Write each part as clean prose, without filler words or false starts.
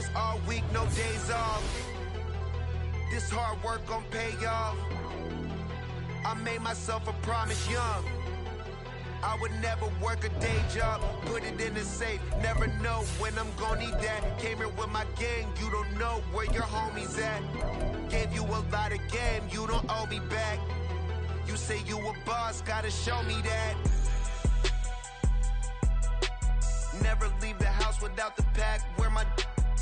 practice all week, no days off. This hard work gon' pay off. I made myself a promise young. I would never work a day job, put it in the safe. Never know when I'm gon' need that. Came here with my gang, you don't know where your homies at. Gave you a lot of game, you don't owe me back. You say you a boss, gotta show me that. Never leave the house without the pack. Where my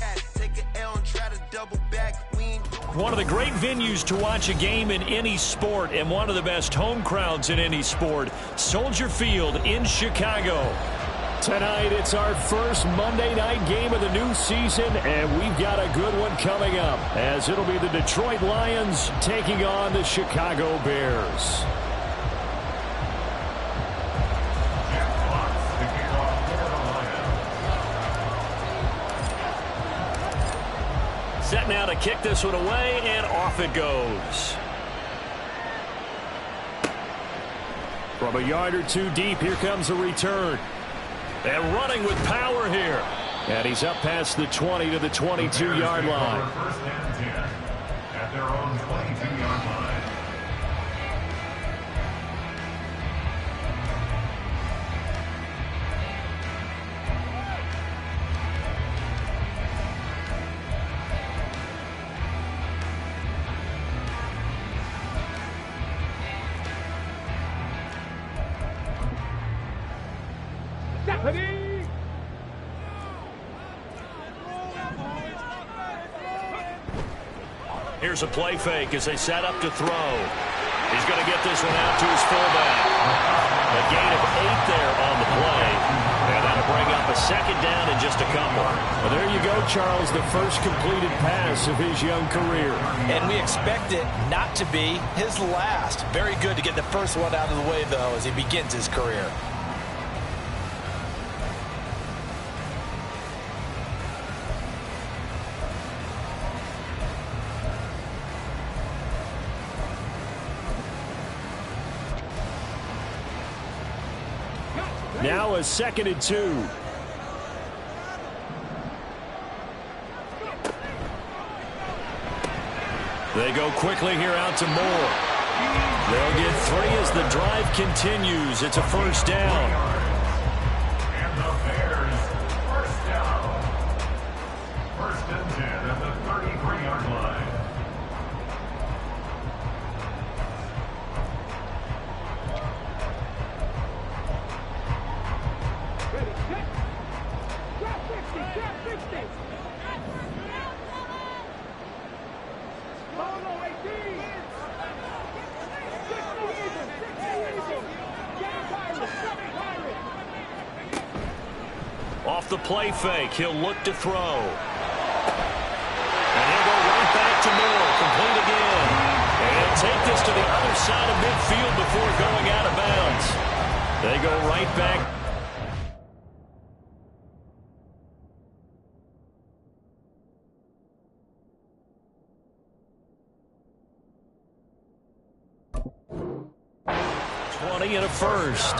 at? Take an L and try to double back. We ain't one of the great venues to watch a game in any sport, and one of the best home crowds in any sport, Soldier Field in Chicago. Tonight, it's our first Monday night game of the new season, and we've got a good one coming up, as it'll be the Detroit Lions taking on the Chicago Bears. Set now to kick this one away, and off it goes. From a yard or two deep, here comes a return. And running with power here. And he's up past the 20 to the 22-yard line. First and 10 at their own 22-yard line. Here's a play fake as they set up to throw. He's going to get this one out to his fullback. A gain of 8 there on the play. And that'll bring up a second down in just a couple. Well, there you go, Charles, the first completed pass of his young career. And we expect it not to be his last. Very good to get the first one out of the way, though, as he begins his career. Now a 2nd and 2. They go quickly here out to Moore. They'll get 3 as the drive continues. It's a first down. And the Bears, first down. First and 10 at the 33-yard line. Off the play fake, he'll look to throw. And he'll go right back to Moore, complete again. And he'll take this to the other side of midfield before going out of bounds. They go right back. And a first.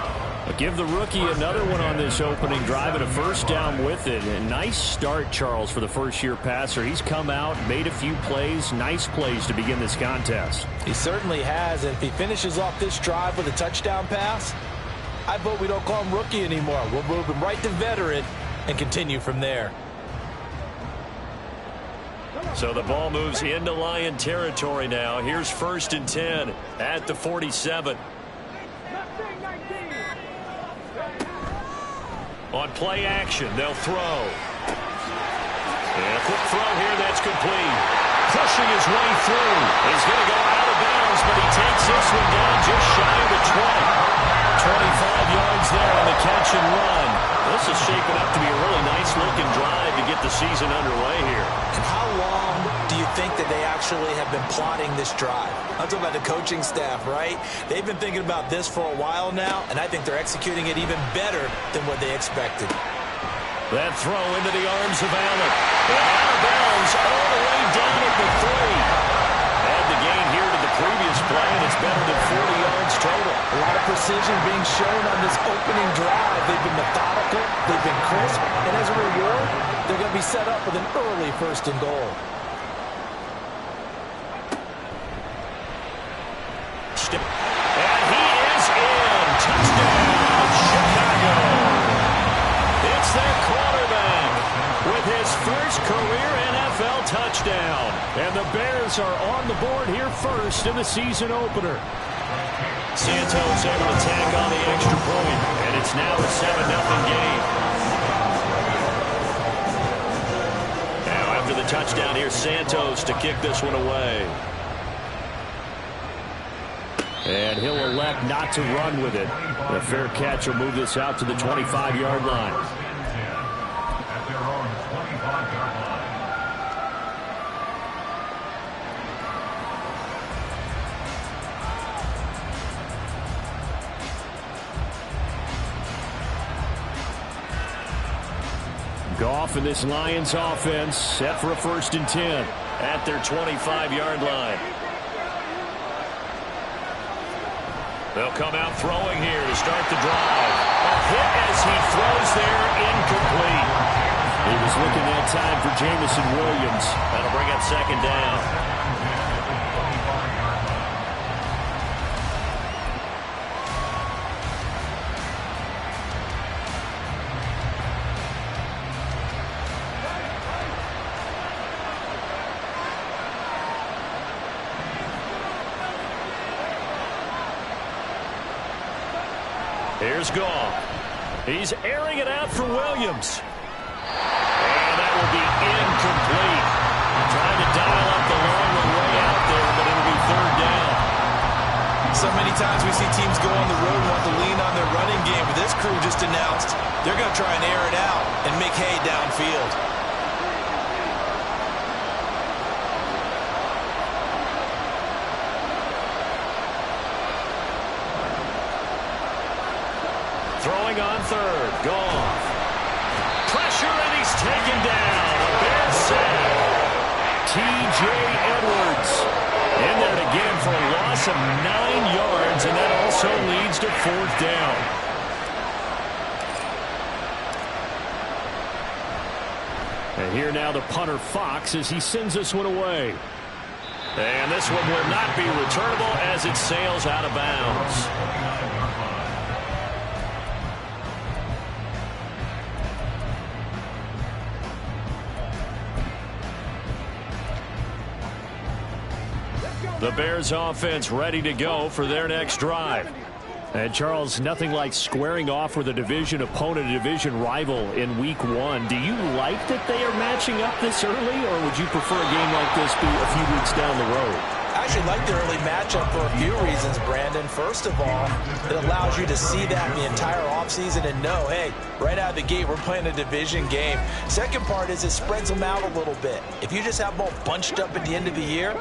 But give the rookie another one on this opening drive and a first down with it. A nice start, Charles, for the first-year passer. He's come out, made a few plays, nice plays to begin this contest. He certainly has, and if he finishes off this drive with a touchdown pass, I vote we don't call him rookie anymore. We'll move him right to veteran and continue from there. So the ball moves into Lion territory now. Here's 1st and 10 at the 47. On play action, they'll throw. And a quick throw here, that's complete. Pushing his way through. He's going to go out of bounds, but he takes this one down just shy of the 20. 25 yards there on the catch and run. This is shaping up to be a really nice-looking drive to get the season underway here. And how long do you think that they actually have been plotting this drive? I'm talking about the coaching staff, right? They've been thinking about this for a while now, and I think they're executing it even better than what they expected. That throw into the arms of Allen. And out of bounds all the way down at the 3. Add the gain here to the previous play, and it's better than 40 yards total. A lot of of precision being shown on this opening drive. They've been methodical, they've been crisp, and as a reward, they're going to be set up with an early 1st and goal. And he is in. Touchdown, Chicago. It's their quarterback with his first career NFL touchdown. And the Bears are on the board here first in the season opener. Santos able to tack on the extra point, and it's now a 7-0 game. Now after the touchdown, here's Santos to kick this one away. And he'll elect not to run with it. The fair catch will move this out to the 25-yard line. At their own 25-yard line. Goff and this Lions offense set for a 1st and 10 at their 25-yard line. They'll come out throwing here to start the drive. A hit as he throws there, incomplete. He was looking that time for Jamison Williams. That'll bring up 2nd down. Here's Goff. He's airing it out for Williams. And that will be incomplete. Trying to dial up the long way out there, but it'll be 3rd down. So many times we see teams go on the road and want to lean on their running game, but this crew just announced they're going to try and air it out and make hay downfield. Throwing on 3rd. Goff. Pressure, and he's taken down. A Bears sack. T.J. Edwards in there again for a loss of 9 yards, and that also leads to 4th down. And here now the punter Fox as he sends this one away. And this one will not be returnable as it sails out of bounds. The Bears offense ready to go for their next drive. And Charles, nothing like squaring off with a division opponent, a division rival in week 1. Do you like that they are matching up this early, or would you prefer a game like this be a few weeks down the road? I actually like the early matchup for a few reasons, Brandon. First of all, it allows you to see that the entire offseason and know, hey, right out of the gate, we're playing a division game. Second part is it spreads them out a little bit. If you just have them all bunched up at the end of the year,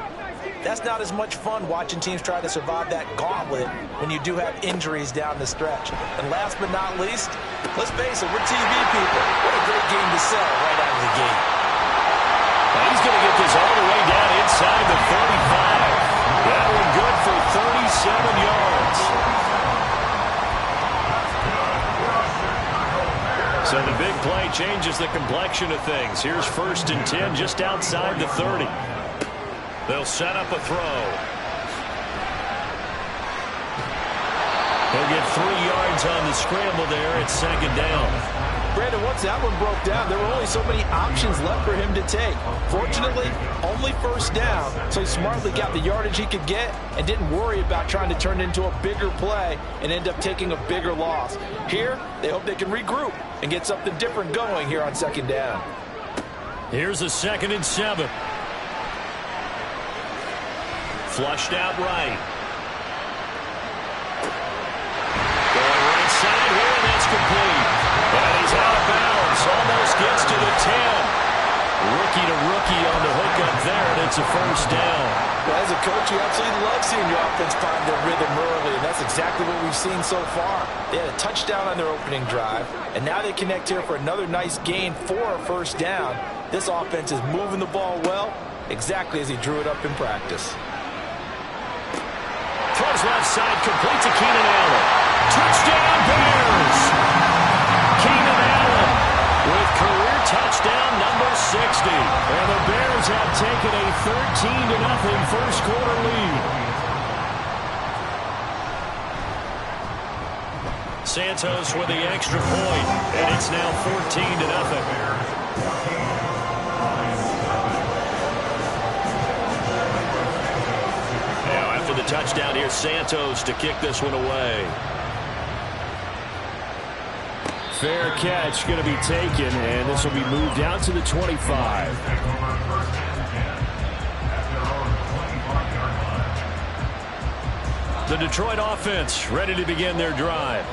that's not as much fun watching teams try to survive that gauntlet when you do have injuries down the stretch. And last but not least, let's face it, we're TV people. What a great game to sell right out of the gate. Well, he's going to get this all the way down inside the 35. That one good for 37 yards. So the big play changes the complexion of things. Here's 1st and 10 just outside the 30. They'll set up a throw. He'll get 3 yards on the scramble there at 2nd down. Brandon, once that one broke down, there were only so many options left for him to take. Fortunately, only 1st down, so he smartly got the yardage he could get and didn't worry about trying to turn it into a bigger play and end up taking a bigger loss. Here, they hope they can regroup and get something different going here on 2nd down. Here's a 2nd and 7. Flushed out right. Going right side here, and that's complete. But he's out of bounds. Almost gets to the 10. Rookie to rookie on the hook up there, and it's a 1st down. Well, as a coach, you absolutely love seeing your offense find their rhythm early, and that's exactly what we've seen so far. They had a touchdown on their opening drive, and now they connect here for another nice gain for a 1st down. This offense is moving the ball well, exactly as he drew it up in practice. Throws Throws left side, complete to Keenan Allen. Touchdown, Bears! Keenan Allen with career touchdown number 60. And the Bears have taken a 13-0 first quarter lead. Santos with the extra point, and it's now 14-0. The touchdown here, Santos to kick this one away. Fair catch going to be taken, and this will be moved out to the 25. The Detroit offense ready to begin their drive.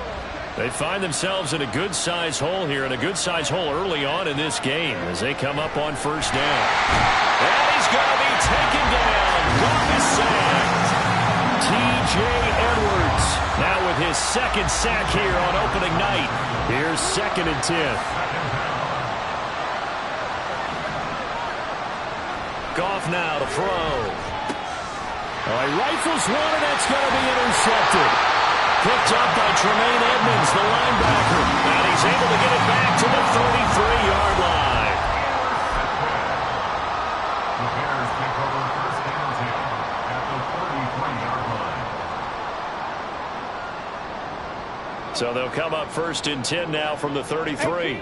They find themselves in a good-size hole here, and a good-size hole early on in this game as they come up on first down. And he's going to be taken down. Goff is sacked. T.J. Edwards now with his second sack here on opening night. Here's 2nd and 10. Goff now to throw. He rifles one, and that's going to be intercepted. Picked up by Tremaine Edmonds, the linebacker. And he's able to get it back to the 33-yard line. The Bears take over first and 10 at the 33-yard line. So they'll come up 1st and 10 now from the 33.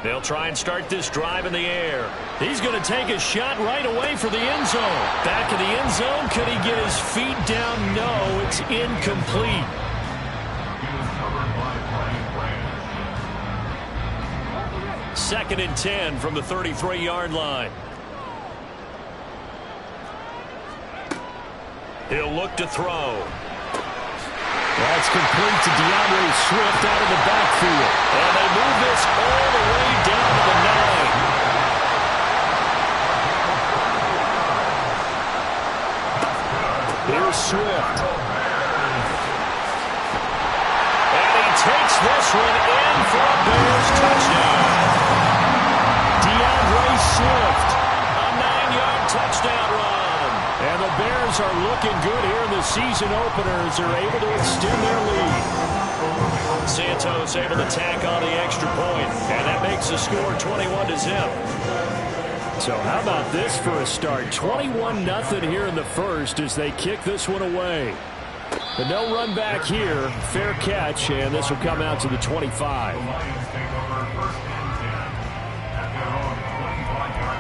They'll try and start this drive in the air. He's going to take a shot right away for the end zone. Back in the end zone. Could he get his feet down? No, it's incomplete. He was covered by Brian Branch. 2nd and 10 from the 33-yard line. He'll look to throw. That's complete to DeAndre Swift out of the backfield. And they move this all the way down to the 9. Here's Swift. And he takes this one in for a Bears touchdown. DeAndre Swift, a 9-yard touchdown run. And the Bears are looking good here in the season opener as they're able to extend their lead. Santos able to tack on the extra point, and that makes the score 21-0. So how about this for a start? 21-0 here in the first as they kick this one away. But no run back here. Fair catch, and this will come out to the 25. The Lions take over first and 10 at their own 25-yard line.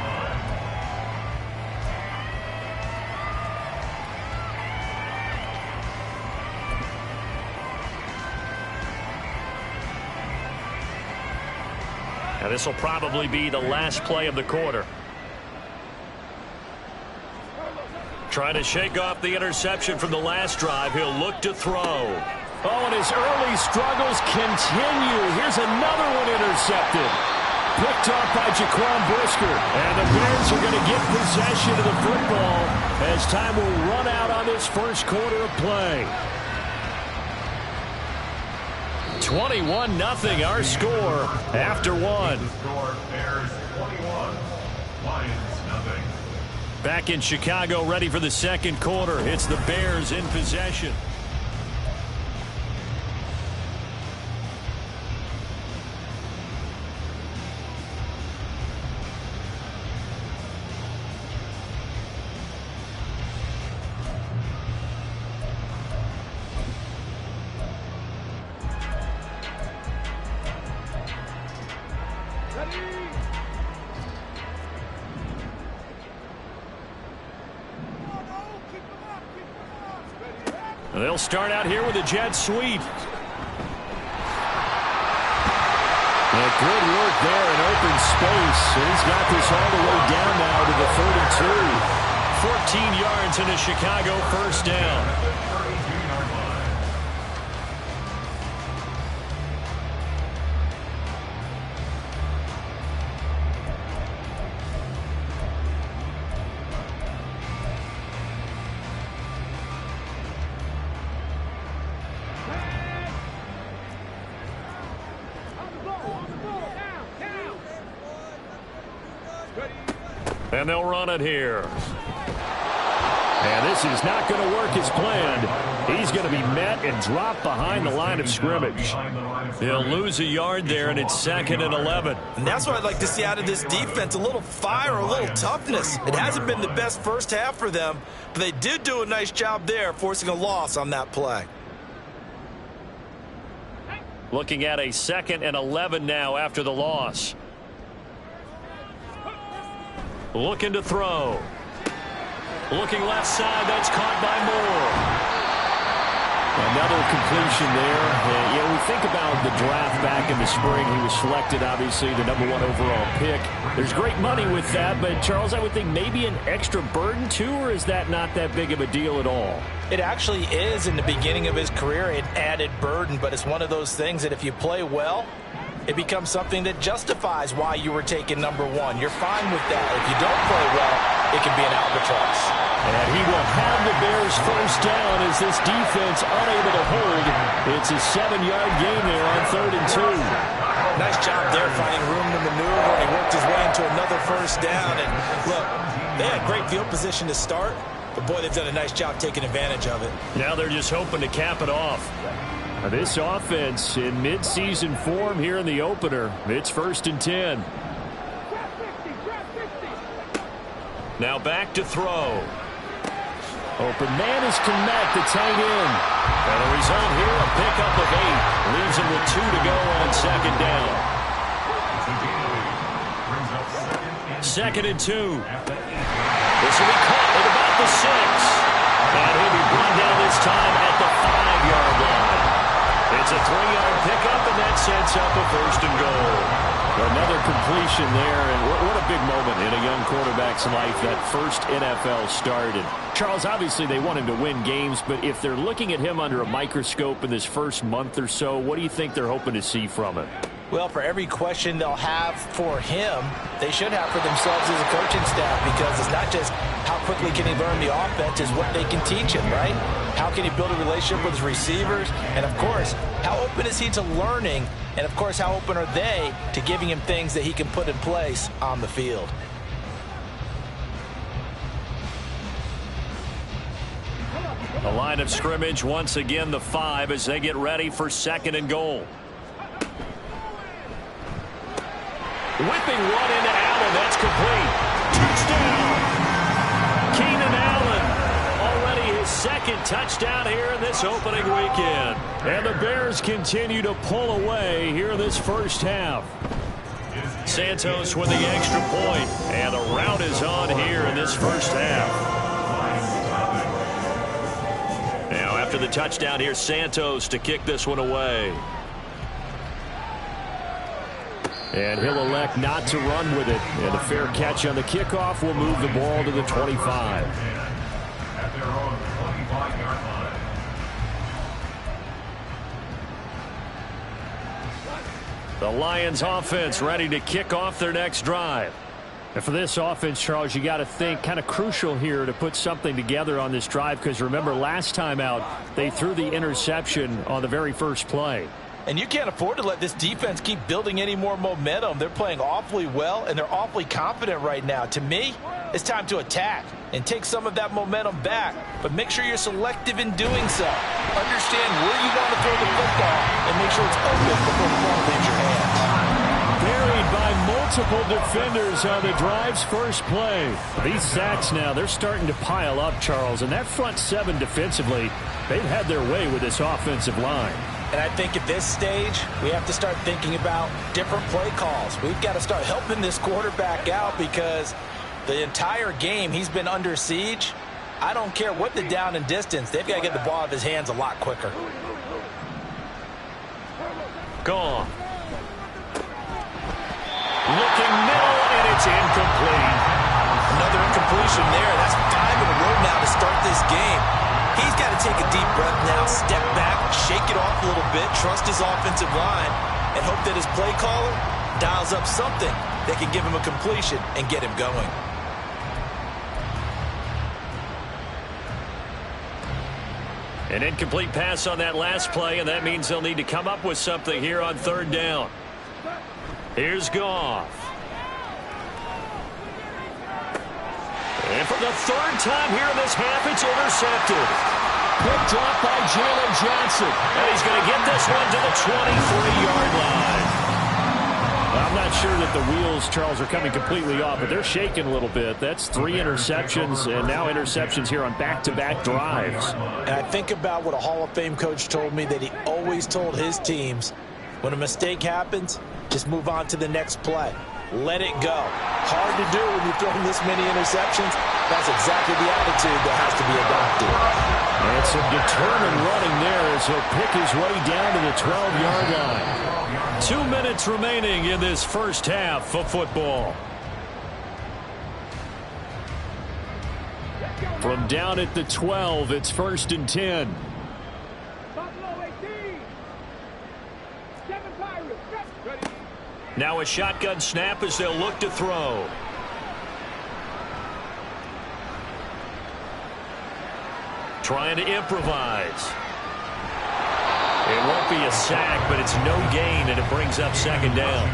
And this will probably be the last play of the quarter. Trying to shake off the interception from the last drive. He'll look to throw. Oh, and his early struggles continue. Here's another one intercepted. Picked off by Jaquan Brisker. And the Bears are going to get possession of the football as time will run out on this first quarter of play. 21-0 our score after one. The score, Bears 21, Lions nothing. Back in Chicago, ready for the second quarter. It's the Bears in possession. They'll start out here with a jet sweep. Good work there in open space. And he's got this all the way down now to the 32. 14 yards in a Chicago first down. And they'll run it here. And this is not going to work as planned. He's going to be met and dropped behind the line of scrimmage. He'll lose a yard there, and it's 2nd and 11. And that's what I'd like to see out of this defense, a little fire, a little toughness. It hasn't been the best first half for them, but they did do a nice job there, forcing a loss on that play. Looking at a 2nd and 11 now after the loss. Looking to throw. Looking left side. That's caught by Moore. Another completion there. And, we think about the draft back in the spring. He was selected, obviously, the #1 overall pick. There's great money with that, but, Charles, I would think maybe an extra burden, too, or is that not that big of a deal at all? It actually is in the beginning of his career, an added burden, but it's one of those things that if you play well, it becomes something that justifies why you were taken #1. You're fine with that. If you don't play well, it can be an albatross. And he will have the Bears first down as this defense unable to hold. It's a 7-yard gain there on 3rd and 2. Nice job there finding room to maneuver. He worked his way into another first down. And look, they had great field position to start, but boy, they've done a nice job taking advantage of it. Now they're just hoping to cap it off. This offense in midseason form here in the opener. It's 1st and 10. Now back to throw. Open man is Kmet, the tight end. And the result here, a pickup of 8. Leaves him with 2 to go on 2nd down. 2nd and 2. This will be caught at about the 6. And he'll be brought down this time at the 5-yard line. It's a 3-yard pickup, and that sets up a 1st and goal. Another completion there, and what a big moment in a young quarterback's life, that first NFL start. And Charles, obviously they want him to win games, but if they're looking at him under a microscope in this first month or so, what do you think they're hoping to see from him? Well, for every question they'll have for him, they should have for themselves as a coaching staff, because it's not just how quickly can he learn the offense, it's what they can teach him, right? How can he build a relationship with his receivers? And, of course, how open is he to learning? And, of course, how open are they to giving him things that he can put in place on the field? The line of scrimmage, once again, the 5 as they get ready for 2nd and goal. Whipping one into Allen. That's complete. Touchdown. Keenan Allen. Already his 2nd touchdown here in this opening weekend. And the Bears continue to pull away here in this first half. Santos with the extra point. And the rout is on here in this first half. Now after the touchdown here, Santos to kick this one away. And he'll elect not to run with it. And a fair catch on the kickoff will move the ball to the 25. At their own 25-yard line. The Lions offense ready to kick off their next drive. And for this offense, Charles, you got to think kind of crucial here to put something together on this drive, because remember last time out they threw the interception on the very first play. And you can't afford to let this defense keep building any more momentum. They're playing awfully well, and they're awfully confident right now. To me, it's time to attack and take some of that momentum back. But make sure you're selective in doing so. Understand where you want to throw the football and make sure it's open before the ball leaves your hands. Buried by multiple defenders on the drive's first play. These sacks now, they're starting to pile up, Charles. And that front 7 defensively, they've had their way with this offensive line. And I think at this stage, we have to start thinking about different play calls. We've got to start helping this quarterback out, because the entire game he's been under siege. I don't care what the down and distance. They've got to get the ball out of his hands a lot quicker. Gone. Looking middle, and it's incomplete. Another incompletion there. That's 5 in a row now to start this game. He's got to take a deep breath now, step back, shake it off a little bit, trust his offensive line, and hope that his play caller dials up something that can give him a completion and get him going. An incomplete pass on that last play, and that means they'll need to come up with something here on 3rd down. Here's Goff. And for the third time here in this half, it's intercepted. Picked up by Jalen Johnson. And he's going to get this one to the 23-yard line. I'm not sure that the wheels, Charles, are coming completely off, but they're shaking a little bit. That's 3 interceptions, and now interceptions here on back-to-back drives. And I think about what a Hall of Fame coach told me, that he always told his teams, when a mistake happens, just move on to the next play. Let it go. Hard to do when you're throwing this many interceptions. That's exactly the attitude that has to be adopted. And some determined running there as he'll pick his way down to the 12-yard line. 2 minutes remaining in this first half of football. From down at the 12, it's 1st and 10. Now a shotgun snap as they'll look to throw. Trying to improvise. It won't be a sack, but it's no gain, and it brings up 2nd down.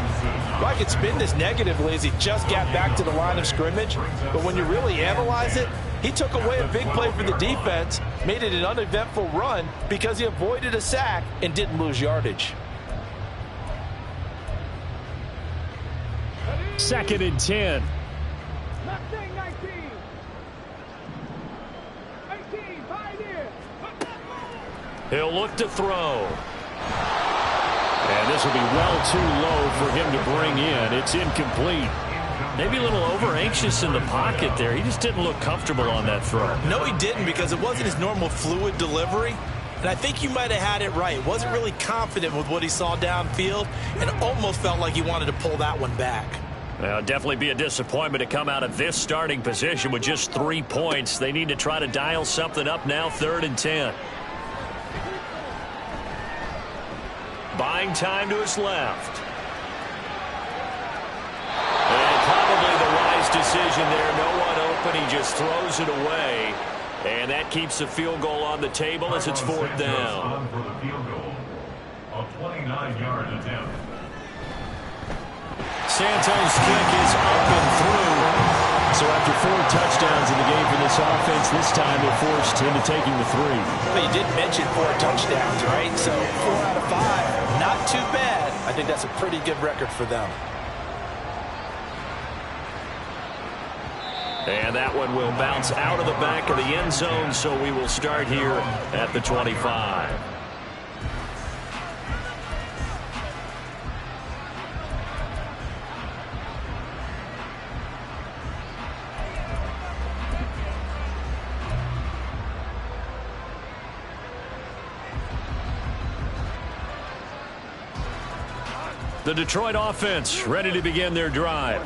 Well, I could spin this negatively as he just got back to the line of scrimmage, but when you really analyze it, he took away a big play for the defense, made it an uneventful run because he avoided a sack and didn't lose yardage. 2nd and 10. He'll look to throw. And this will be well too low for him to bring in. It's incomplete. Maybe a little over-anxious in the pocket there. He just didn't look comfortable on that throw. No, he didn't, because it wasn't his normal fluid delivery. And I think you might have had it right. Wasn't really confident with what he saw downfield and almost felt like he wanted to pull that one back. Well, definitely be a disappointment to come out of this starting position with just 3 points. They need to try to dial something up now, 3rd and 10. Buying time to his left. And probably the wise decision there. No one open. He just throws it away. And that keeps the field goal on the table as it's 4th down. For the field goal, a 29-yard attempt. Santos' kick is up and through. So after 4 touchdowns in the game for this offense, this time they're forced into taking the 3. Well, you did mention 4 touchdowns, right? So 4 out of 5, not too bad. I think that's a pretty good record for them. And that one will bounce out of the back of the end zone, so we will start here at the 25. The Detroit offense ready to begin their drive.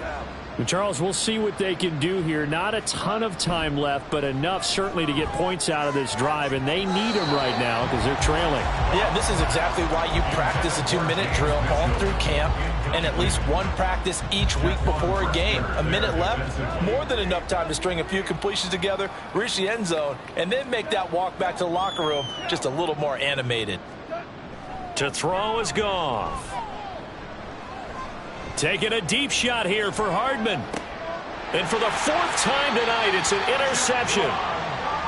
And Charles, we'll see what they can do here. Not a ton of time left, but enough certainly to get points out of this drive, and they need them right now because they're trailing. Yeah, this is exactly why you practice a 2-minute drill all through camp and at least one practice each week before a game. A minute left, more than enough time to string a few completions together, reach the end zone, and then make that walk back to the locker room just a little more animated. To throw is Goff. Taking a deep shot here for Hardman. And for the 4th time tonight, it's an interception.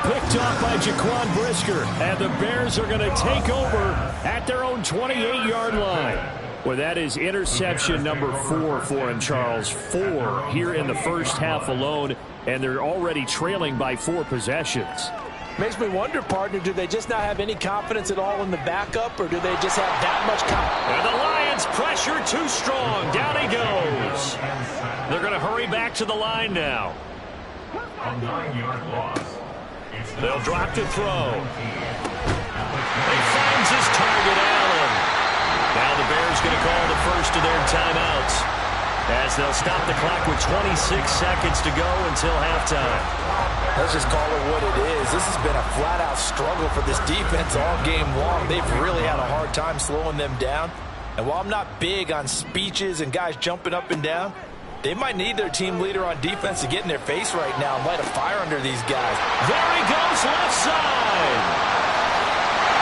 Picked off by Jaquan Brisker. And the Bears are going to take over at their own 28-yard line. Well, that is interception number 4 for him, Charles. 4 here in the first half alone, and they're already trailing by 4 possessions. Makes me wonder, partner, do they just not have any confidence at all in the backup, or do they just have that much confidence? And the Lions pressure too strong. Down he goes. They're going to hurry back to the line now. A 9-yard loss. They'll drop to throw. He finds his target, Allen. Now the Bears going to call the first of their timeouts as they'll stop the clock with 26 seconds to go until halftime. Let's just call it what it is. This has been a flat-out struggle for this defense all game long. They've really had a hard time slowing them down. And while I'm not big on speeches and guys jumping up and down, they might need their team leader on defense to get in their face right now and light a fire under these guys. There he goes, left side.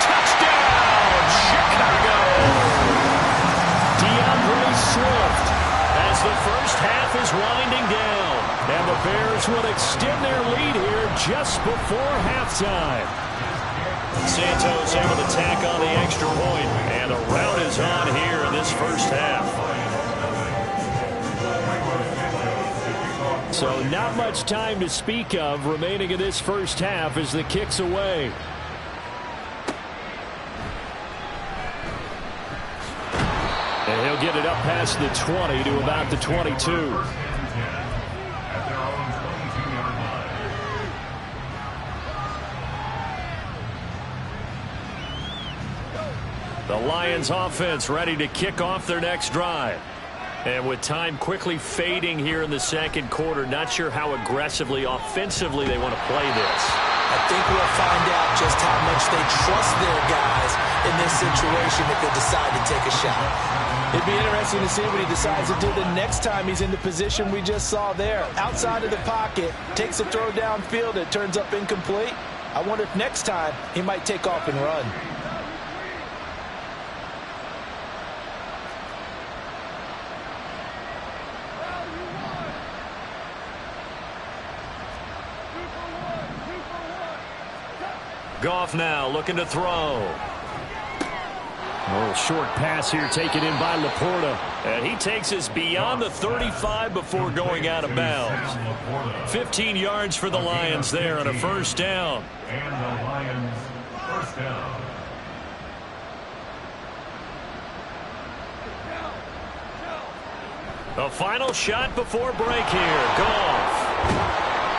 Touchdown, Chicago. DeAndre Swift as the first half is winding down. And the The Bears will extend their lead here just before halftime. Santos able to tack on the extra point, and a rout is on here in this first half. So not much time to speak of remaining in this first half as the kick's away. And he'll get it up past the 20 to about the 22. The Lions offense ready to kick off their next drive. And with time quickly fading here in the second quarter, not sure how aggressively, offensively they want to play this. I think we'll find out just how much they trust their guys in this situation if they decide to take a shot. It'd be interesting to see what he decides to do the next time he's in the position we just saw there. Outside of the pocket, takes a throw downfield, it turns up incomplete. I wonder if next time he might take off and run. Goff now looking to throw. A little short pass here taken in by Laporta. And he takes us beyond the 35 before going out of bounds. 15 yards for the Lions there on a first down. And the Lions first down. The final shot before break here. Goff.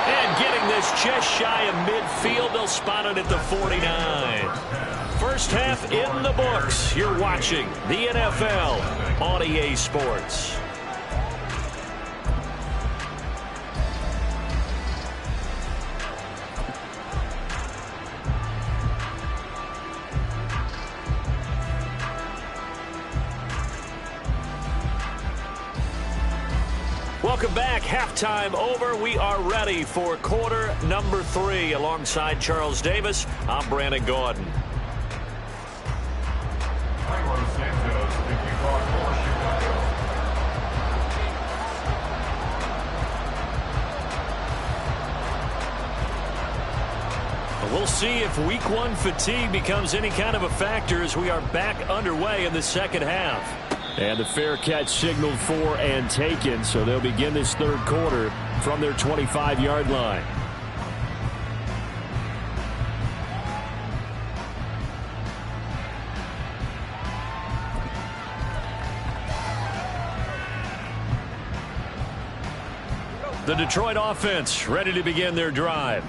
And getting this just shy of midfield, they'll spot it at the 49. First half in the books. You're watching the NFL on EA Sports. Welcome back. Halftime over. We are ready for quarter number 3. Alongside Charles Davis, I'm Brandon Gordon. We'll see if week 1 fatigue becomes any kind of a factor as we are back underway in the second half. And the fair catch signaled for and taken, so they'll begin this third quarter from their 25-yard line. The Detroit offense ready to begin their drive.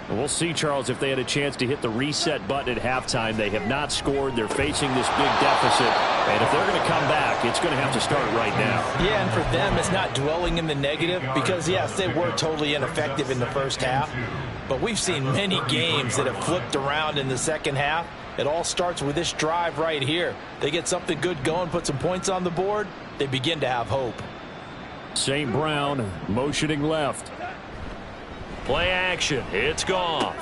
We'll see, Charles, if they had a chance to hit the reset button at halftime. They have not scored. They're facing this big deficit. And if they're going to come back, it's going to have to start right now. Yeah, and for them, it's not dwelling in the negative because, yes, they were totally ineffective in the first half. But we've seen many games that have flipped around in the second half. It all starts with this drive right here. They get something good going, put some points on the board, they begin to have hope. St. Brown motioning left. Play action. It's Goff.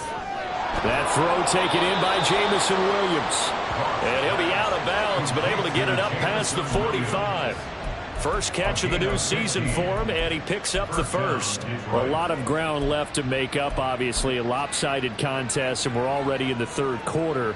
That throw taken in by Jamison Williams. And he'll be out of bounds, but able to get it up past the 45. First catch of the new season for him, and he picks up the first. A lot of ground left to make up, obviously. A lopsided contest, and we're already in the third quarter.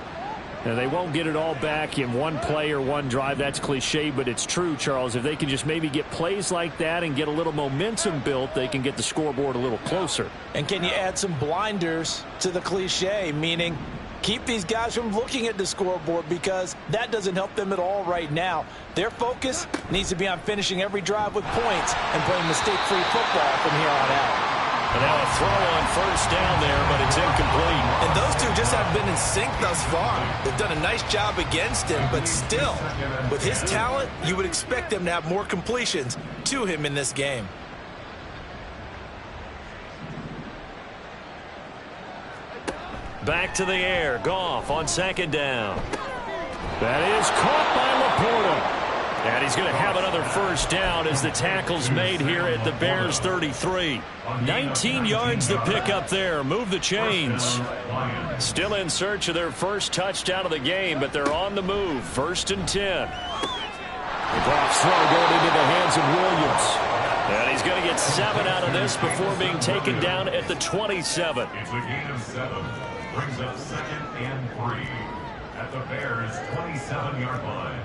And they won't get it all back in one play or one drive. That's cliche, but it's true, Charles. If they can just maybe get plays like that and get a little momentum built, they can get the scoreboard a little closer. And can you add some blinders to the cliche, meaning keep these guys from looking at the scoreboard because that doesn't help them at all right now. Their focus needs to be on finishing every drive with points and playing mistake-free football from here on out. And now a throw on first down there, but it's incomplete. And those two just haven't been in sync thus far. They've done a nice job against him, but still, with his talent, you would expect them to have more completions to him in this game. Back to the air. Goff on second down. That is caught by Laporta. And he's going to have another first down as the tackle's made here at the Bears 33. 19 yards to pick up there. Move the chains. Still in search of their first touchdown of the game, but they're on the move. 1st and 10. The Goff's throw going into the hands of Williams. And he's going to get 7 out of this before being taken down at the 27. It's a gain of 7. Brings up 2nd and 3 at the Bears' 27-yard line.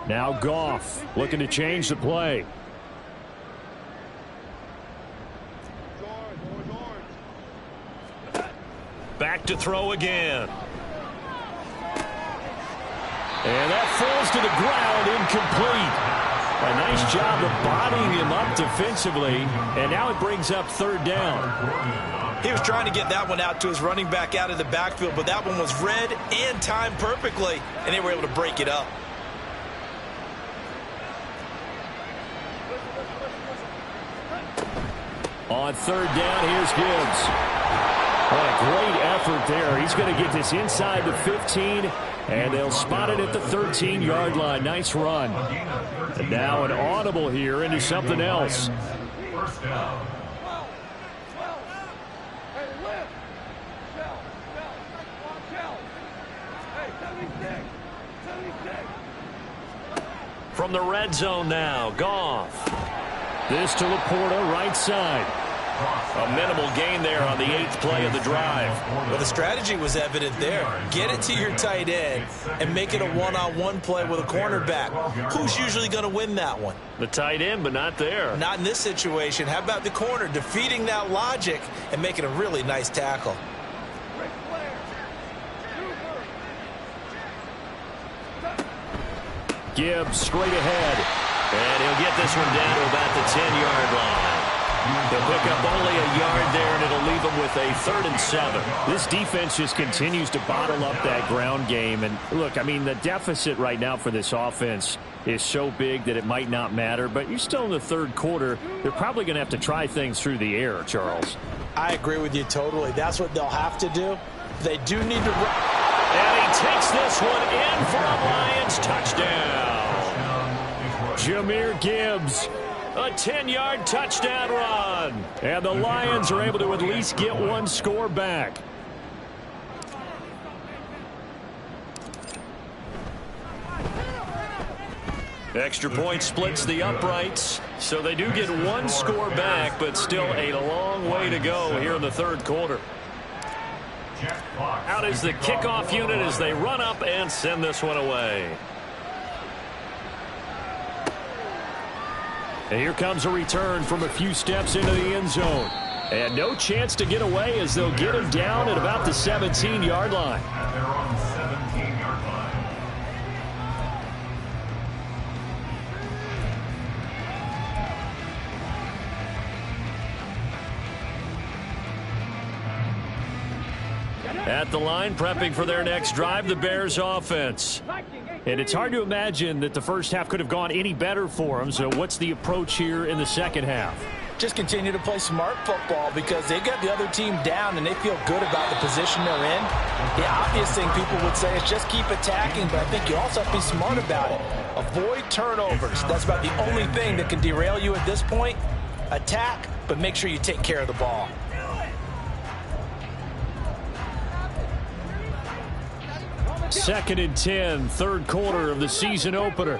Now Goff looking to change the play. Back to throw again. And that falls to the ground, incomplete. A nice job of bodying him up defensively, and now it brings up 3rd down. He was trying to get that one out to his running back out of the backfield, but that one was read and timed perfectly, and they were able to break it up. On 3rd down, here's Gibbs. What a great effort there. He's going to get this inside the 15, and they'll spot it at the 13-yard line. Nice run. And now an audible here into something else. First down. From the red zone now, Goff. This to Laporta, right side. A minimal gain there on the 8th play of the drive. Well, the strategy was evident there. Get it to your tight end and make it a one-on-one play with a cornerback. Who's usually going to win that one? The tight end, but not there. Not in this situation. How about the corner defeating that logic and making a really nice tackle? Gibbs straight ahead. And he'll get this one down to about the 10-yard line. They'll pick up only a yard there, and it'll leave them with a 3rd and 7. This defense just continues to bottle up that ground game. And, look, I mean, the deficit right now for this offense is so big that it might not matter. But you're still in the 3rd quarter. They're probably going to have to try things through the air, Charles. I agree with you totally. That's what they'll have to do. They do need to run. And he takes this one in for a Lions touchdown. Jahmyr Gibbs, a 10-yard touchdown run. And the Lions are able to at least get one score back. Extra point splits the uprights, so they do get one score back, but still a long way to go here in the 3rd quarter. Out is the kickoff unit as they run up and send this one away. And here comes a return from a few steps into the end zone. And no chance to get away as they'll get him down at about the 17-yard line. And they're on the 17-yard line. At the line, prepping for their next drive, the Bears offense. And it's hard to imagine that the first half could have gone any better for them. So what's the approach here in the second half? Just continue to play smart football because they got the other team down and they feel good about the position they're in. The obvious thing people would say is just keep attacking, but I think you also have to be smart about it. Avoid turnovers. That's about the only thing that can derail you at this point. Attack, but make sure you take care of the ball. Second and 10, 3rd quarter of the season opener.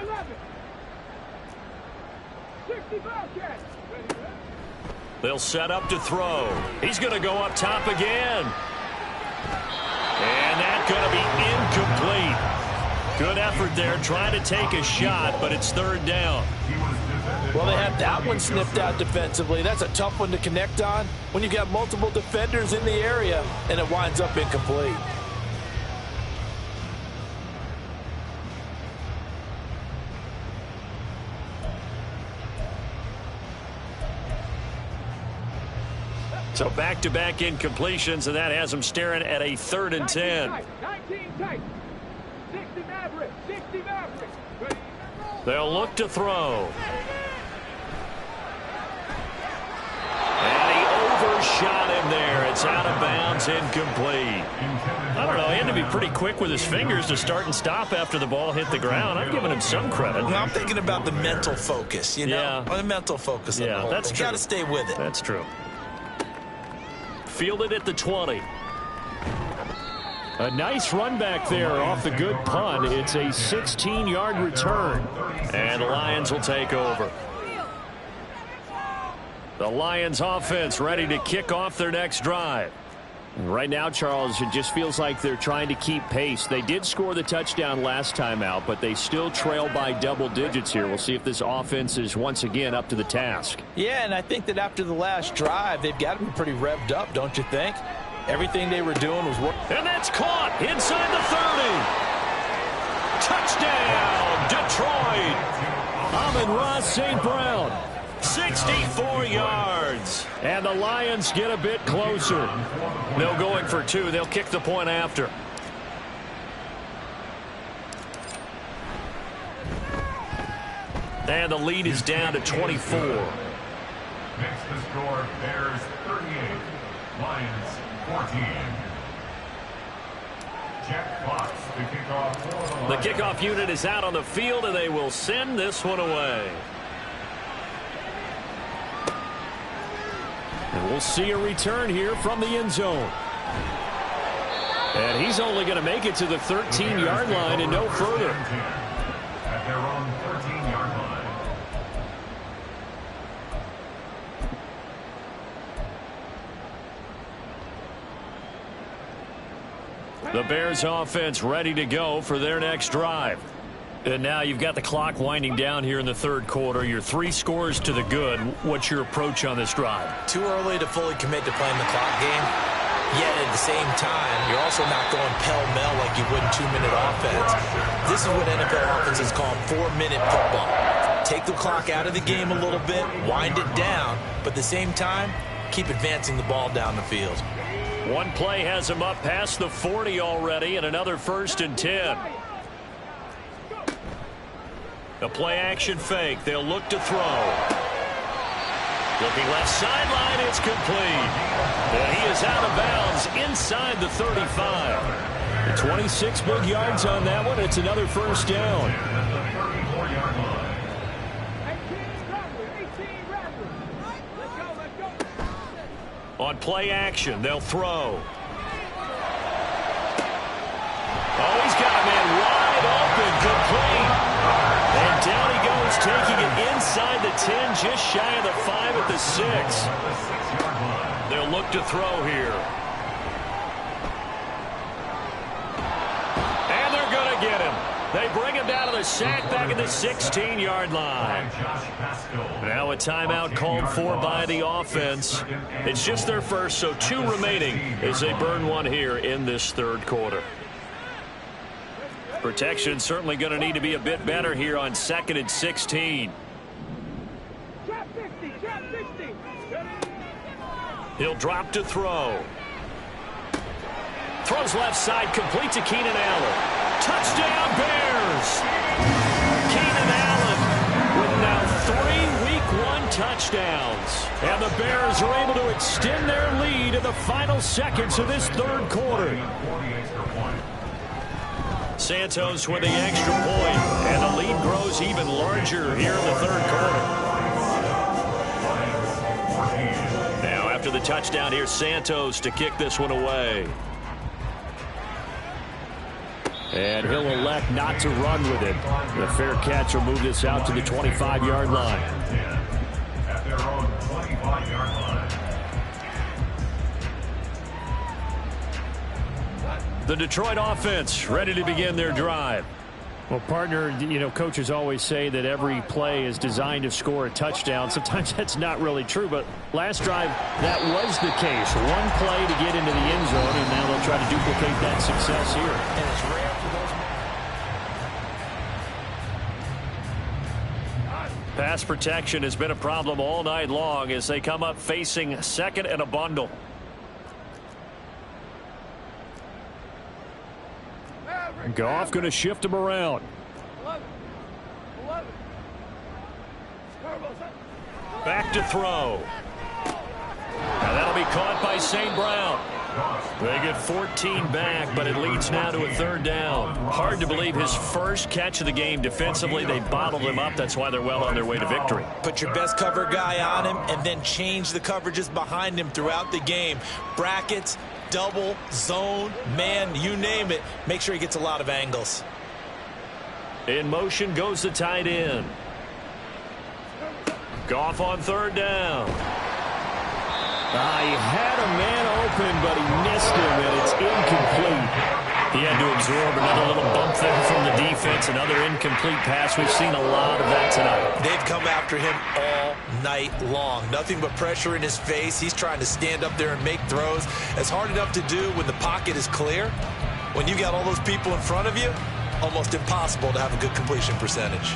They'll set up to throw. He's going to go up top again. And that's going to be incomplete. Good effort there, trying to take a shot, but it's 3rd down. Well, they had that one snipped out defensively. That's a tough one to connect on when you got multiple defenders in the area, and it winds up incomplete. So back-to-back incompletions, and that has them staring at a 3rd and 10. They'll look to throw. And he overshot him there. It's out of bounds, incomplete. I don't know, he had to be pretty quick with his fingers to start and stop after the ball hit the ground. I'm giving him some credit. Well, I'm thinking about the mental focus, you know? Yeah. Or the mental focus of the whole that's thing. true. Got to stay with it. That's true. Fielded at the 20. A nice run back there off the good punt. It's a 16-yard return. And the Lions will take over. The Lions offense ready to kick off their next drive. Right now, Charles, it just feels like they're trying to keep pace. They did score the touchdown last time out, but they still trail by double digits here. We'll see if this offense is once again up to the task. Yeah, and I think that after the last drive, they've got to be pretty revved up, don't you think? Everything they were doing was working. And that's caught inside the 30. Touchdown, Detroit. Amon-Ra St. Brown. 64 yards. And the Lions get a bit closer. They'll go in for two. They'll kick the point after. And the lead is down to 24. Next to score, Bears 38, Lions 14. Jack Fox to kick off for the Lions. The kickoff unit is out on the field, and they will send this one away. And we'll see a return here from the end zone. And he's only going to make it to the 13-yard line and no further. At their own 13-yard line. The Bears offense ready to go for their next drive. And now you've got the clock winding down here in the third quarter. You're 3 scores to the good. What's your approach on this drive? Too early to fully commit to playing the clock game. Yet at the same time, you're also not going pell-mell like you would in 2-minute offense. This is what NFL offenses call 4-minute football. Take the clock out of the game a little bit, wind it down, but at the same time, keep advancing the ball down the field. One play has him up past the 40 already, and another 1st and 10. A play-action fake. They'll look to throw. Looking left sideline, it's complete. And he is out of bounds inside the 35. 26 big yards on that one. It's another 1st down. On play action, they'll throw. Oh, he's got a man wide open, complete. And down he goes, taking it inside the 10, just shy of the 5 at the 6. They'll look to throw here. And they're going to get him. They bring him down to the sack back at the 16-yard line. Now a timeout called for by the offense. It's just their first, so 2 remaining as they burn one here in this third quarter. Protection certainly going to need to be a bit better here on 2nd and 16. He'll drop to throw. Throws left side, complete to Keenan Allen. Touchdown Bears! Keenan Allen with now 3 Week 1 touchdowns. And the Bears are able to extend their lead in the final seconds of this third quarter. Santos with the extra point, and the lead grows even larger here in the third quarter. Now after the touchdown, here's Santos to kick this one away. And he'll elect not to run with it. The fair catch will move this out to the 25-yard line. At their own 25-yard line. The Detroit offense ready to begin their drive. Well, partner, you know, coaches always say that every play is designed to score a touchdown. Sometimes that's not really true, but last drive, that was the case. One play to get into the end zone, and now they'll try to duplicate that success here. And it's rare for those. Pass protection has been a problem all night long as they come up facing 2nd and a bundle. Goff going to shift him around. Back to throw. Now that'll be caught by St. Brown. They get 14 back, but it leads now to a 3rd down. Hard to believe his first catch of the game defensively. They bottled him up. That's why they're well on their way to victory. Put your best cover guy on him and then change the coverages behind him throughout the game. Brackets, double, zone, man, you name it. Make sure he gets a lot of angles. In motion goes the tight end. Goff on third down. He had a man open, but he missed him, and it's incomplete. He had to absorb another little bump there from the defense, another incomplete pass. We've seen a lot of that tonight. They've come after him all night long. Nothing but pressure in his face. He's trying to stand up there and make throws. It's hard enough to do when the pocket is clear. When you got all those people in front of you, almost impossible to have a good completion percentage.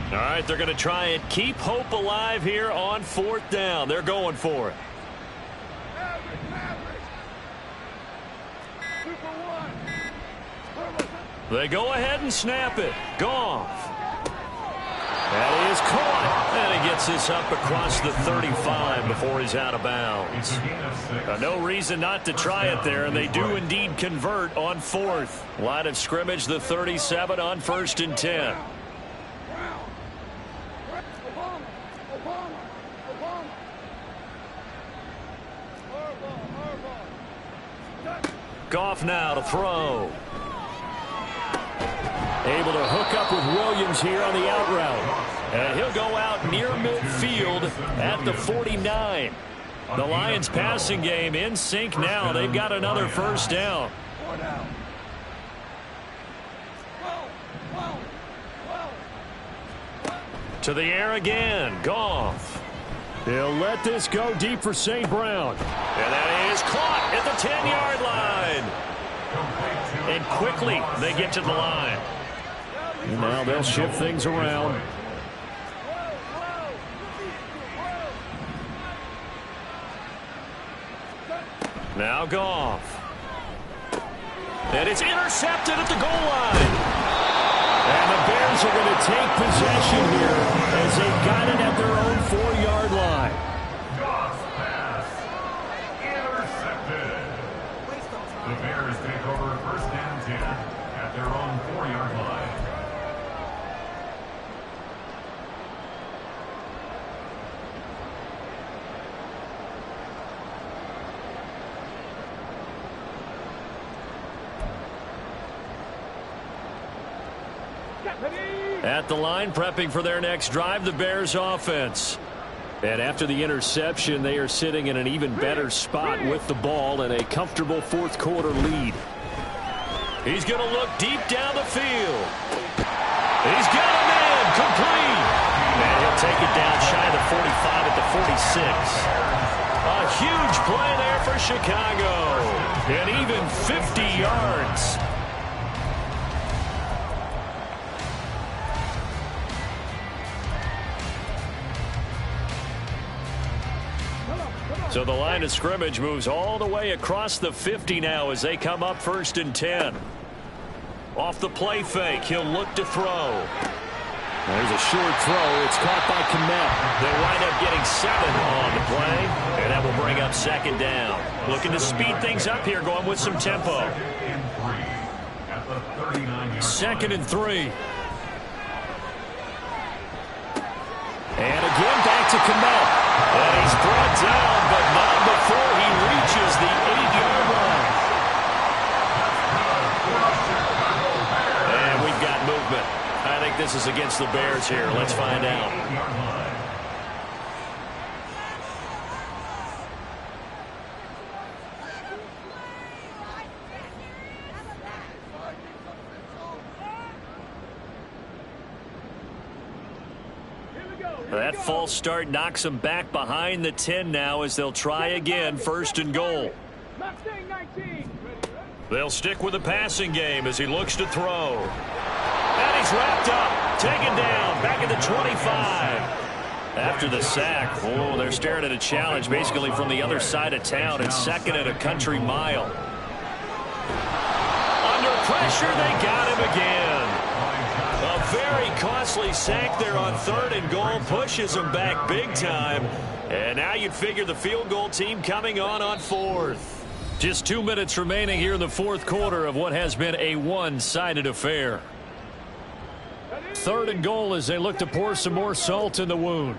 All right, they're going to try and keep hope alive here on fourth down. They're going for it. They go ahead and snap it. Goff. That is caught. And he gets this up across the 35 before he's out of bounds. No reason not to try it there, and they do indeed convert on fourth. Line of scrimmage, the 37 on 1st and 10. Goff now to throw. Able to hook up with Williams here on the out route. And he'll go out near midfield at the 49. The Lions passing game in sync now. They've got another first down. To the air again. Goff. He'll let this go deep for St. Brown. And that is caught at the 10-yard line. And quickly they get to the line. And now they'll shift things around. Now Goff. And it's intercepted at the goal line. And the Bears are going to take possession here as they got it at their own 4-yard line. Goff's pass intercepted. The Bears take over 1st and 10 at their own 4-yard line. At the line, prepping for their next drive, the Bears offense. And after the interception, they are sitting in an even better spot with the ball and a comfortable fourth quarter lead. He's going to look deep down the field. He's got a man complete. And he'll take it down shy of the 45 at the 46. A huge play there for Chicago. And even 50 yards. So the line of scrimmage moves all the way across the 50 now as they come up 1st and 10. Off the play fake, he'll look to throw. There's a short throw. It's caught by Kmet. They'll wind up getting 7 on the play, and that will bring up 2nd down. Looking to speed things up here, going with some tempo. 2nd and 3. And again back to Kmet. And he's brought down, but not before he reaches the 8-yard line. And we've got movement. I think this is against the Bears here. Let's find out. That false start knocks them back behind the 10 now as they'll try again, 1st and goal. They'll stick with the passing game as he looks to throw. And he's wrapped up, taken down, back at the 25. After the sack, they're staring at a challenge basically from the other side of town. It's 2nd and a country mile. Under pressure, they got him again. A very costly sack there on 3rd and goal pushes them back big time. And now you'd figure the field goal team coming on 4th. Just 2 minutes remaining here in the 4th quarter of what has been a one-sided affair. 3rd and goal as they look to pour some more salt in the wound.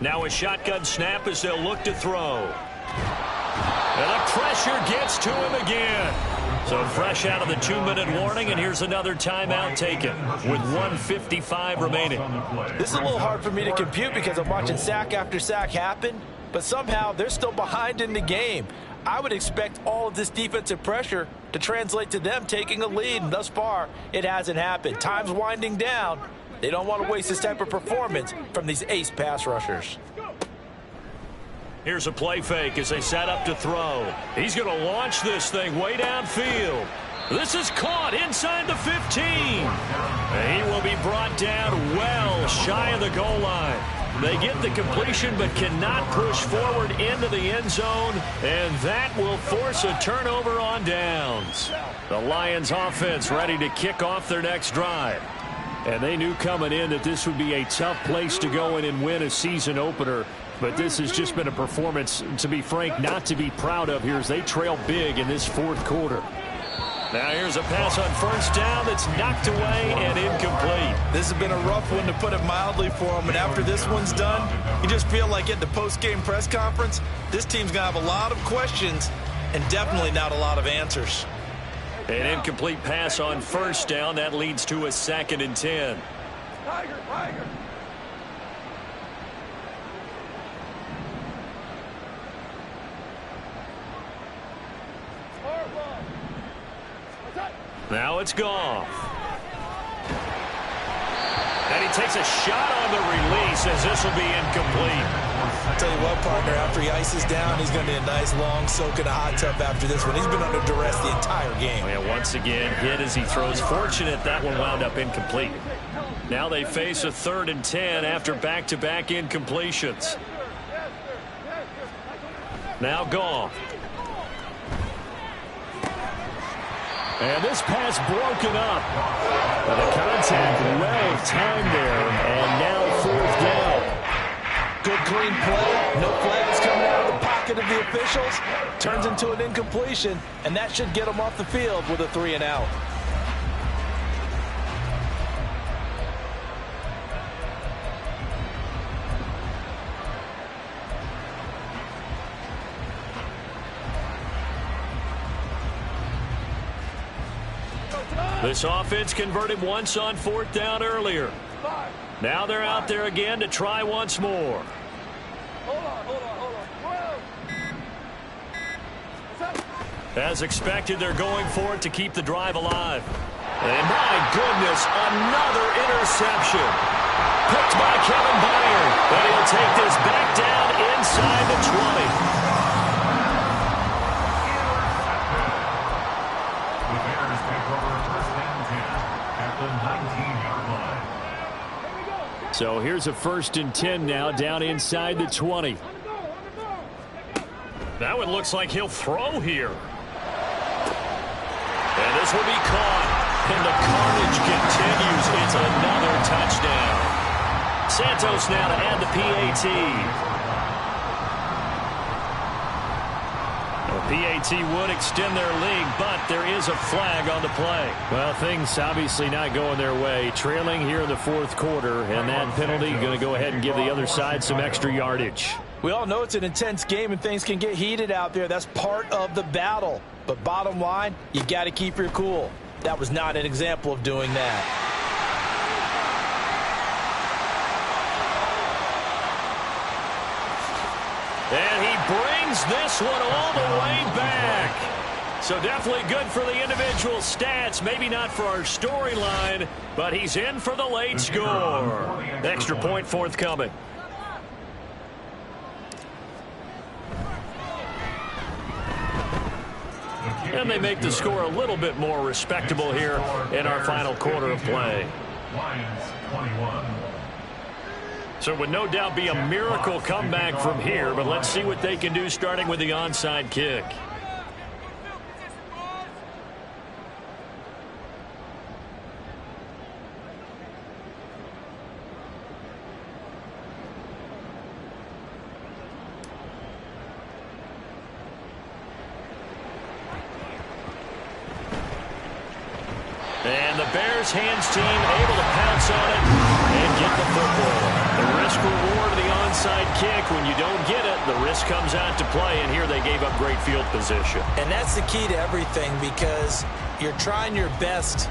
Now a shotgun snap as they'll look to throw. And the pressure gets to him again. So fresh out of the 2-minute warning, and here's another timeout taken with 1:55 remaining. This is a little hard for me to compute because I'm watching sack after sack happen, but somehow they're still behind in the game. I would expect all of this defensive pressure to translate to them taking a lead, and thus far, it hasn't happened. Time's winding down. They don't want to waste this type of performance from these ace pass rushers. Here's a play fake as they set up to throw. He's going to launch this thing way downfield. This is caught inside the 15. And he will be brought down well shy of the goal line. They get the completion but cannot push forward into the end zone, and that will force a turnover on downs. The Lions offense ready to kick off their next drive. And they knew coming in that this would be a tough place to go in and win a season opener. But this has just been a performance, to be frank, not to be proud of here as they trail big in this 4th quarter. Now here's a pass on 1st down that's knocked away and incomplete. This has been a rough one, to put it mildly, for them. And after this one's done, you just feel like at the post-game press conference, this team's going to have a lot of questions and definitely not a lot of answers. An incomplete pass on 1st down. That leads to a 2nd and 10. Tiger. Now it's Goff. And he takes a shot on the release as this will be incomplete. I'll tell you what, partner, after he ices down, he's going to be a nice long soak in a hot tub after this one. He's been under duress the entire game. Yeah, once again, hit as he throws. Fortunate that one wound up incomplete. Now they face a 3rd and 10 after back-to-back incompletions. Now Goff. And this pass broken up. But the contact well timed there, and now 4th down. Good clean play. No flags coming out of the pocket of the officials. Turns into an incompletion, and that should get them off the field with a 3 and out. This offense converted once on 4th down earlier. Now they're out there again to try once more. As expected, they're going for it to keep the drive alive. And my goodness, another interception. Picked by Kevin Byard. But he'll take this back down inside the 20. So here's a 1st and 10 now down inside the 20. That one looks like he'll throw here. And this will be caught. And the carnage continues. It's another touchdown. Santos now to add the PAT. The PAT would extend their lead, but there is a flag on the play. Well, things obviously not going their way. Trailing here in the 4th quarter, and that penalty going to go ahead and give the other side some extra yardage. We all know it's an intense game and things can get heated out there. That's part of the battle. But bottom line, you got to keep your cool. That was not an example of doing that. And he brings this one all the way back. So definitely good for the individual stats. Maybe not for our storyline, but he's in for the late score. Extra point forthcoming. And they make the score a little bit more respectable here in our final quarter of play. Lions 21. So it would no doubt be a miracle comeback from here, but let's see what they can do starting with the onside kick. And the Bears hands team able to pounce on it and get the football. The risk-reward of the onside kick. When you don't get it, the risk comes out to play, and here they gave up great field position. And that's the key to everything, because you're trying your best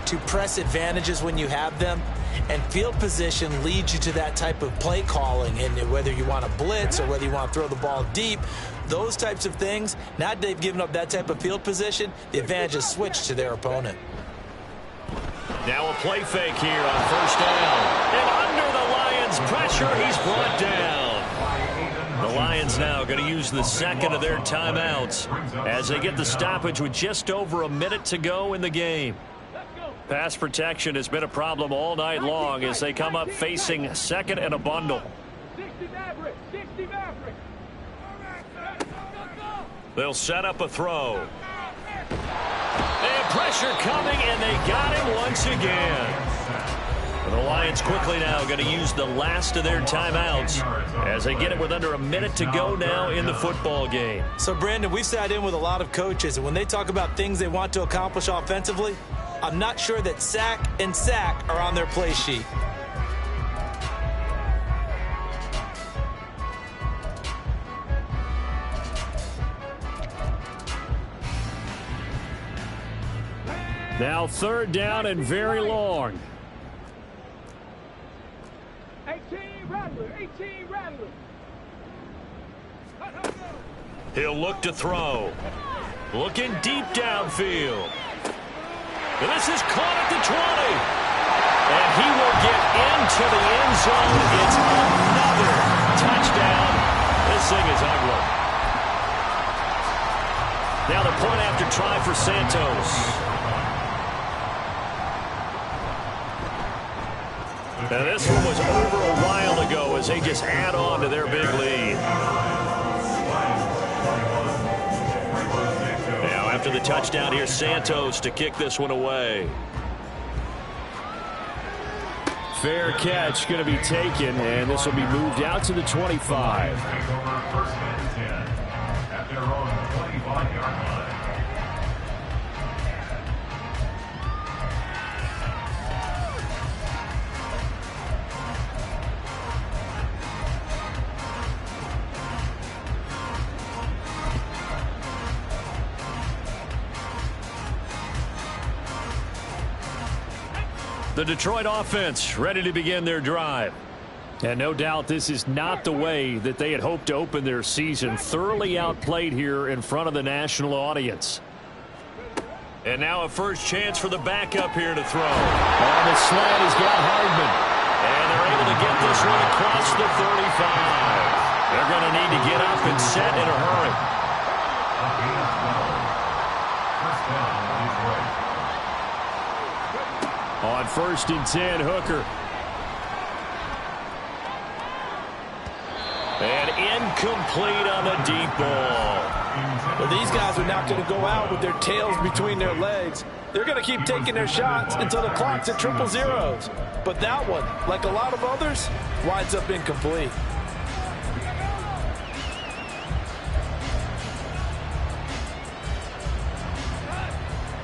to press advantages when you have them, and field position leads you to that type of play calling. And whether you want to blitz or whether you want to throw the ball deep, those types of things, now that they've given up that type of field position, the advantage is switched to their opponent. Now a play fake here on first down. And under the Lions' pressure, he's brought down. The Lions now going to use the second of their timeouts as they get the stoppage with just over a minute to go in the game. Pass protection has been a problem all night long as they come up facing second and a bundle. They'll set up a throw. And pressure coming, and they got him once again. The Lions quickly now going to use the last of their timeouts as they get it with under a minute to go now in the football game. So, Brandon, we've sat in with a lot of coaches, and when they talk about things they want to accomplish offensively, I'm not sure that sack and sack are on their play sheet. Now third down and very long. 18 Rattler. He'll look to throw. Looking deep downfield. And this is caught at the 20. And he will get into the end zone. It's another touchdown. This thing is ugly. Now the point after try for Santos. And this one was over a while ago as they just add on to their big lead. Now after the touchdown, here's Santos to kick this one away. Fair catch going to be taken, and this will be moved out to the 25. First and 10 at their own 25-yard line. The Detroit offense ready to begin their drive. And no doubt this is not the way that they had hoped to open their season. Thoroughly outplayed here in front of the national audience. And now a first chance for the backup here to throw. On the slant, he's got Hardman. And they're able to get this one across the 35. They're going to need to get up and set in a hurry. On first and 10, Hooker. And incomplete on the deep ball. Well, these guys are not going to go out with their tails between their legs. They're going to keep taking their shots until the clock's at triple zeros. But that one, like a lot of others, winds up incomplete.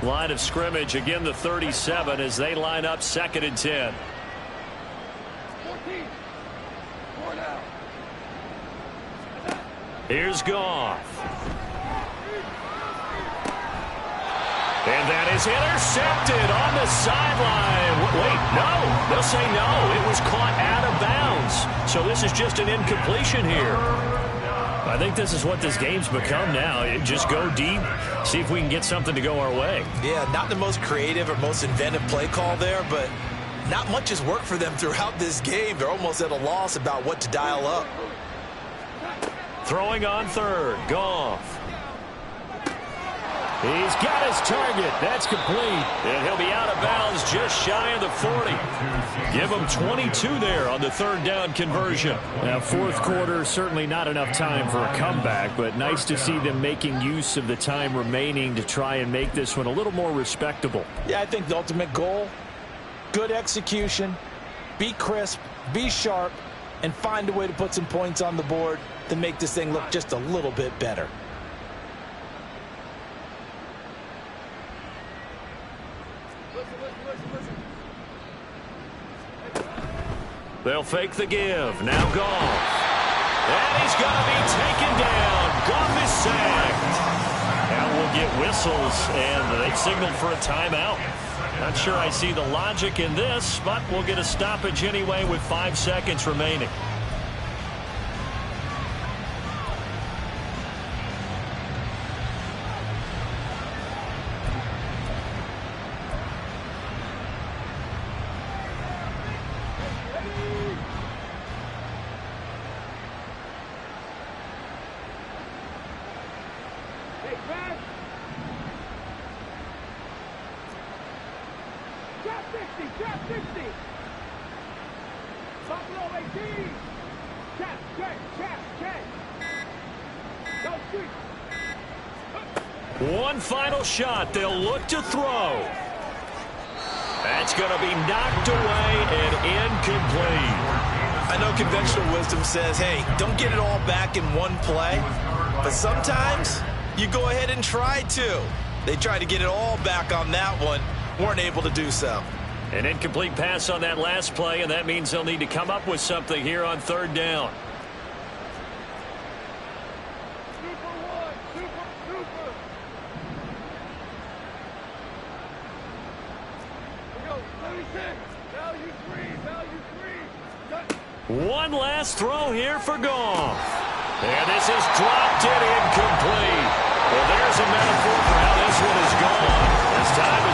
Line of scrimmage, again the 37 as they line up second and 10. 14. 4 now. Here's Goff. And that is intercepted on the sideline. Wait, no. They'll say no. It was caught out of bounds. So this is just an incompletion here. I think this is what this game's become now. Just go deep, see if we can get something to go our way. Yeah, not the most creative or most inventive play call there, but not much has worked for them throughout this game. They're almost at a loss about what to dial up. Throwing on third, Goff. He's got his target. That's complete. And he'll be out of bounds just shy of the 40. Give him 22 there on the third down conversion. Now, fourth quarter, certainly not enough time for a comeback, but nice to see them making use of the time remaining to try and make this one a little more respectable. Yeah, I think the ultimate goal, good execution, be crisp, be sharp, and find a way to put some points on the board to make this thing look just a little bit better. They'll fake the give. Now Goff. And he's going to be taken down. Goff is sacked. Now we'll get whistles, and they signaled for a timeout. Not sure I see the logic in this, but we'll get a stoppage anyway with 5 seconds remaining. One final shot. They'll look to throw. That's going to be knocked away and incomplete. I know conventional wisdom says, hey, don't get it all back in one play. But sometimes you go ahead and try to. They tried to get it all back on that one. Weren't able to do so. An incomplete pass on that last play, and that means they'll need to come up with something here on third down. One last throw here for Goff. And this is dropped and incomplete. Well, there's a metaphor for how this one is gone. As time is